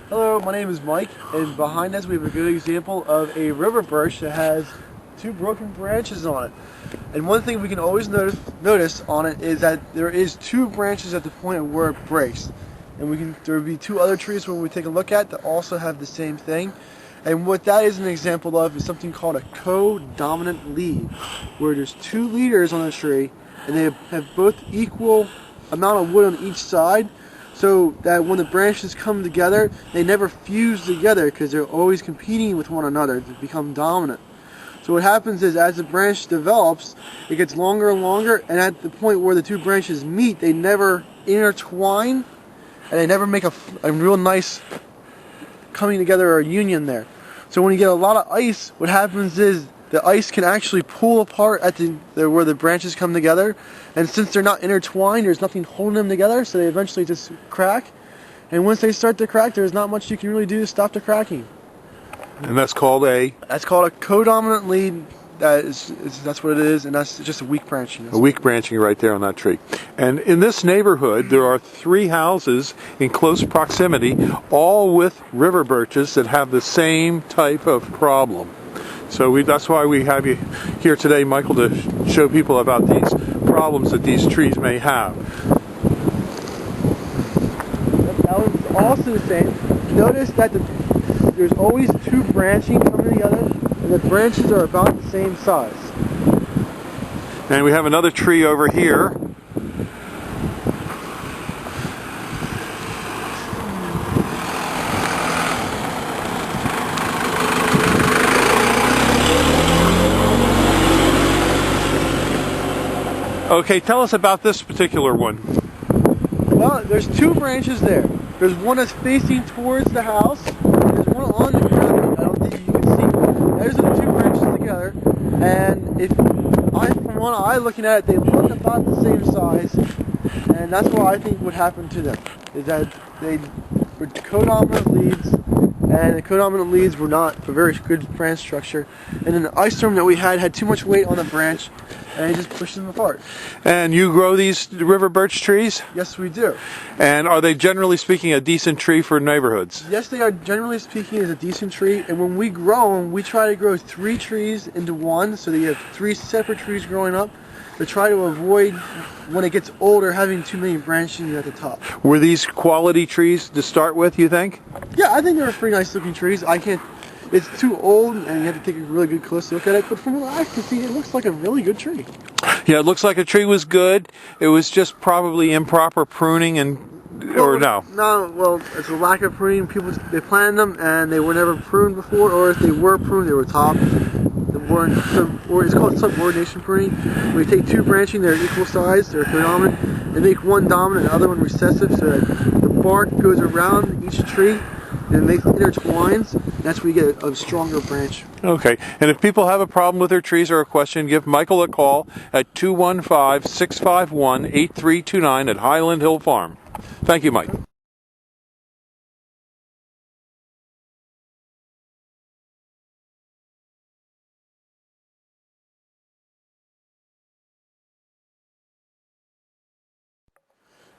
Hello, my name is Mike, and behind us we have a good example of a river birch that has two broken branches on it. And one thing we can always notice on it is that there is two branches at the point of where it breaks. And there will be two other trees when we take a look at that also have the same thing. And what that is an example of is something called a co-dominant lead, where there's two leaders on the tree and they have both equal amount of wood on each side, so that when the branches come together, they never fuse together because they're always competing with one another to become dominant. So what happens is, as the branch develops, it gets longer and longer, and at the point where the two branches meet, they never intertwine, and they never make a real nice coming together or a union there. So when you get a lot of ice, what happens is the ice can actually pull apart at where the branches come together, and since they're not intertwined, there's nothing holding them together, so they eventually just crack. And once they start to crack, there's not much you can really do to stop the cracking. And that's called a? That's called a co-dominant lead. That's what it is, and that's just a weak branching. A weak branching right there on that tree. And in this neighborhood, there are 3 houses in close proximity, all with river birches that have the same type of problem. So that's why we have you here today, Michael, to show people about these problems that these trees may have. That one's also the same. Notice that there's always two branching coming together, and the branches are about the same size. And we have another tree over here. Okay, tell us about this particular one. Well, there's two branches there. There's one that's facing towards the house, and there's one on the ground. I don't think you can see. There's the two branches together, and from one eye looking at it, they look about the same size, and that's what I think would happen to them, is that they were codominant leads, and the codominant leads were not a very good branch structure, and then the ice storm that we had too much weight on the branch, and it just pushed them apart. And you grow these river birch trees? Yes, we do. And are they, generally speaking, a decent tree for neighborhoods? Yes, they are, generally speaking, is a decent tree. And when we grow them, we try to grow 3 trees into one, so that you have 3 separate trees growing up, to try to avoid, when it gets older, having too many branching at the top. Were these quality trees to start with, you think? Yeah, I think they're pretty nice looking trees. It's too old, and you have to take a really good close look at it, but from what I can see, it looks like a really good tree. Yeah, it looks like a tree was good. It was just probably improper pruning or no? No, well, it's a lack of pruning. They planted them, and they were never pruned before, or if they were pruned, they were topped. Or it's called subordination pruning. When you take 2 branching, they're equal size, they're codominant, and make one dominant and the other one recessive, so that the bark goes around each tree, and it intertwines. That's where you get a stronger branch. Okay, and if people have a problem with their trees or a question, give Michael a call at 215-651-8329 at Highland Hill Farm. Thank you, Mike.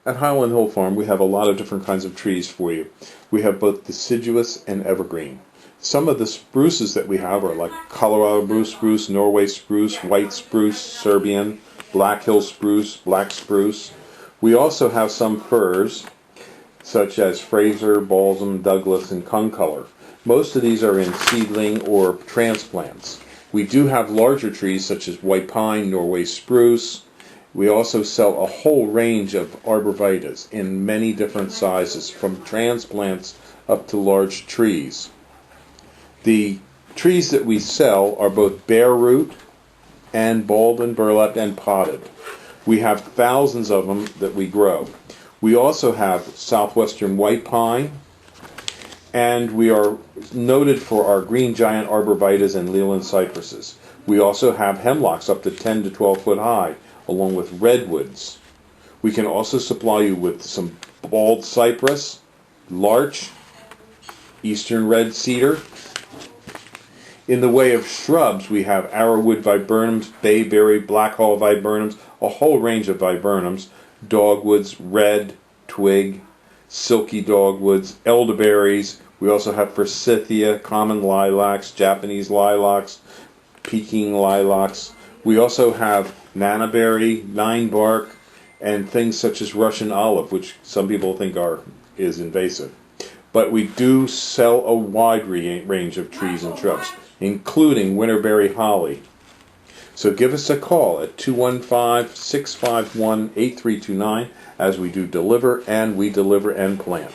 At Highland Hill Farm, we have a lot of different kinds of trees for you. We have both deciduous and evergreen. Some of the spruces that we have are like Colorado blue spruce, Norway spruce, white spruce, Serbian, Black Hill spruce, black spruce. We also have some firs, such as Fraser, balsam, Douglas, and concolor. Most of these are in seedling or transplants. We do have larger trees such as white pine, Norway spruce. We also sell a whole range of arborvitaes in many different sizes, from transplants up to large trees. The trees that we sell are both bare root and balled and burlapped and potted. We have thousands of them that we grow. We also have southwestern white pine, and we are noted for our green giant arborvitaes and Leland cypresses. We also have hemlocks up to 10 to 12 foot high, along with redwoods. We can also supply you with some bald cypress, larch, eastern red cedar. In the way of shrubs, we have arrowwood viburnums, bayberry, blackhaw viburnums, a whole range of viburnums, dogwoods, red, twig, silky dogwoods, elderberries. We also have forsythia, common lilacs, Japanese lilacs, Peking lilacs. We also have nannyberry, ninebark, and things such as Russian olive, which some people think is invasive. But we do sell a wide range of trees and shrubs, including winterberry holly. So give us a call at 215-651-8329 as we do deliver and plant.